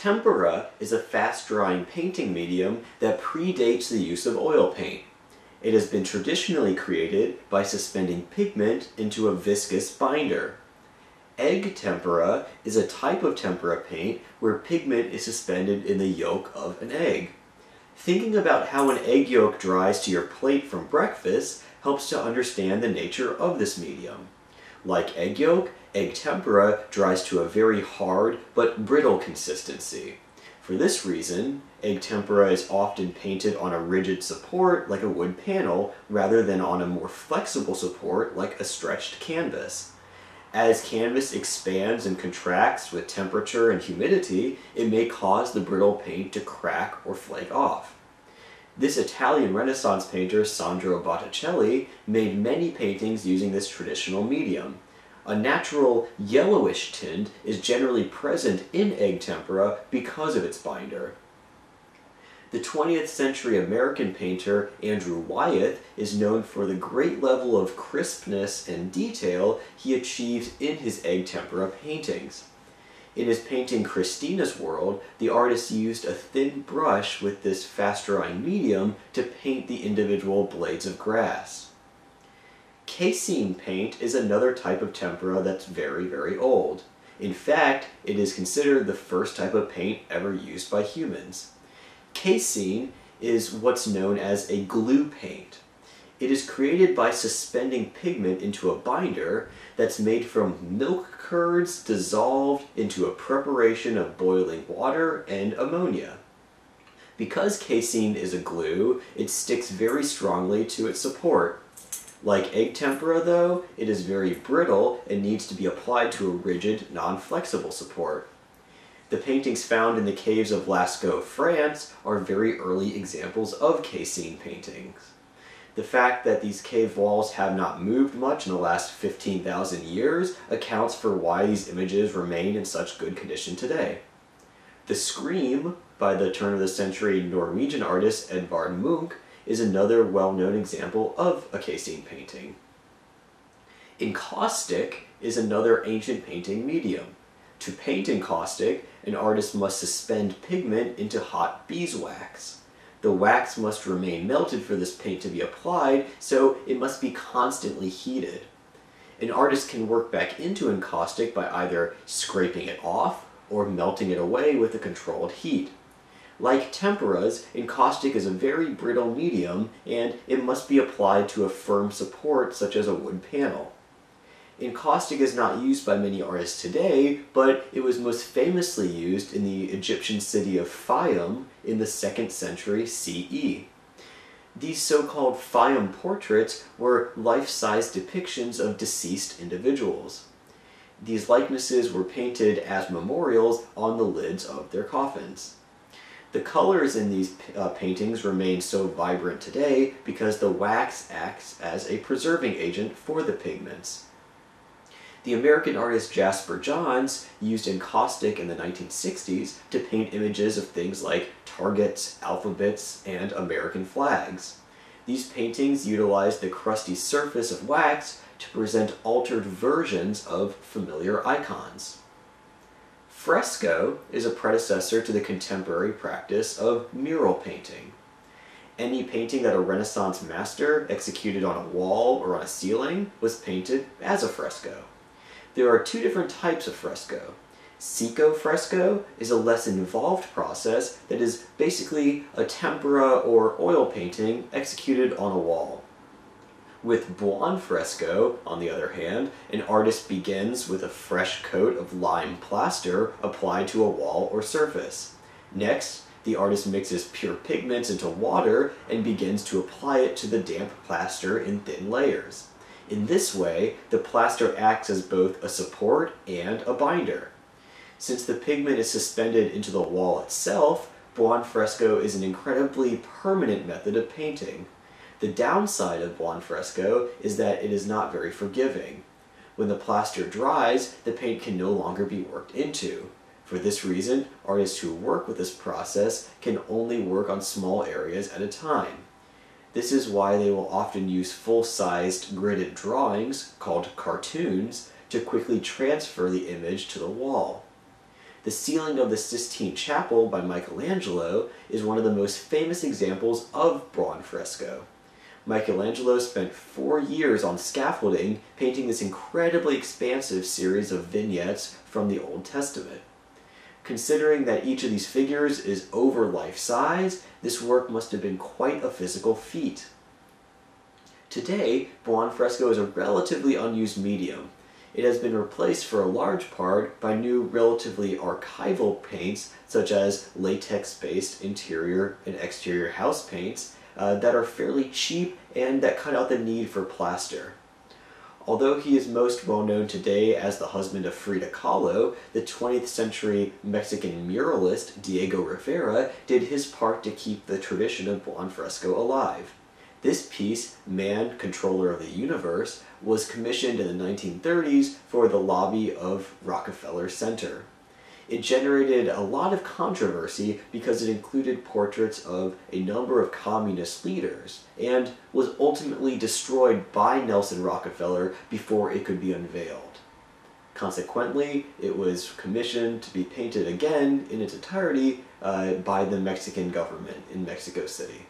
Tempera is a fast-drying painting medium that predates the use of oil paint. It has been traditionally created by suspending pigment into a viscous binder. Egg tempera is a type of tempera paint where pigment is suspended in the yolk of an egg. Thinking about how an egg yolk dries to your plate from breakfast helps to understand the nature of this medium. Like egg yolk, egg tempera dries to a very hard but brittle consistency. For this reason, egg tempera is often painted on a rigid support like a wood panel rather than on a more flexible support like a stretched canvas. As canvas expands and contracts with temperature and humidity, it may cause the brittle paint to crack or flake off. This Italian Renaissance painter Sandro Botticelli made many paintings using this traditional medium. A natural yellowish tint is generally present in egg tempera because of its binder. The 20th century American painter Andrew Wyeth is known for the great level of crispness and detail he achieves in his egg tempera paintings. In his painting Christina's World, the artist used a thin brush with this fast-drying medium to paint the individual blades of grass. Casein paint is another type of tempera that's very, very old. In fact, it is considered the first type of paint ever used by humans. Casein is what's known as a glue paint. It is created by suspending pigment into a binder that's made from milk curds dissolved into a preparation of boiling water and ammonia. Because casein is a glue, it sticks very strongly to its support. Like egg tempera though, it is very brittle and needs to be applied to a rigid, non-flexible support. The paintings found in the caves of Lascaux, France are very early examples of casein paintings. The fact that these cave walls have not moved much in the last 15,000 years accounts for why these images remain in such good condition today. The Scream, by the turn-of-the-century Norwegian artist Edvard Munch, is another well-known example of a casein painting. Encaustic is another ancient painting medium. To paint encaustic, an artist must suspend pigment into hot beeswax. The wax must remain melted for this paint to be applied, so it must be constantly heated. An artist can work back into encaustic by either scraping it off or melting it away with a controlled heat. Like temperas, encaustic is a very brittle medium, and it must be applied to a firm support such as a wood panel. Encaustic is not used by many artists today, but it was most famously used in the Egyptian city of Fayum in the 2nd century CE. These so-called Fayum portraits were life-size depictions of deceased individuals. These likenesses were painted as memorials on the lids of their coffins. The colors in these paintings remain so vibrant today because the wax acts as a preserving agent for the pigments. The American artist Jasper Johns used encaustic in the 1960s to paint images of things like targets, alphabets, and American flags. These paintings utilized the crusty surface of wax to present altered versions of familiar icons. Fresco is a predecessor to the contemporary practice of mural painting. Any painting that a Renaissance master executed on a wall or on a ceiling was painted as a fresco. There are two different types of fresco. Secco fresco is a less involved process that is basically a tempera or oil painting executed on a wall. With buon fresco, on the other hand, an artist begins with a fresh coat of lime plaster applied to a wall or surface. Next, the artist mixes pure pigments into water and begins to apply it to the damp plaster in thin layers. In this way, the plaster acts as both a support and a binder. Since the pigment is suspended into the wall itself, buon fresco is an incredibly permanent method of painting. The downside of buon fresco is that it is not very forgiving. When the plaster dries, the paint can no longer be worked into. For this reason, artists who work with this process can only work on small areas at a time. This is why they will often use full-sized gridded drawings, called cartoons, to quickly transfer the image to the wall. The ceiling of the Sistine Chapel by Michelangelo is one of the most famous examples of buon fresco. Michelangelo spent 4 years on scaffolding painting this incredibly expansive series of vignettes from the Old Testament. Considering that each of these figures is over life size, this work must have been quite a physical feat. Today, buon fresco is a relatively unused medium. It has been replaced for a large part by new relatively archival paints such as latex-based interior and exterior house paints that are fairly cheap and that cut out the need for plaster. Although he is most well known today as the husband of Frida Kahlo, the 20th century Mexican muralist Diego Rivera did his part to keep the tradition of buon fresco alive. This piece, Man, Controller of the Universe, was commissioned in the 1930s for the lobby of Rockefeller Center. It generated a lot of controversy because it included portraits of a number of communist leaders and was ultimately destroyed by Nelson Rockefeller before it could be unveiled. Consequently, it was commissioned to be painted again in its entirety by the Mexican government in Mexico City.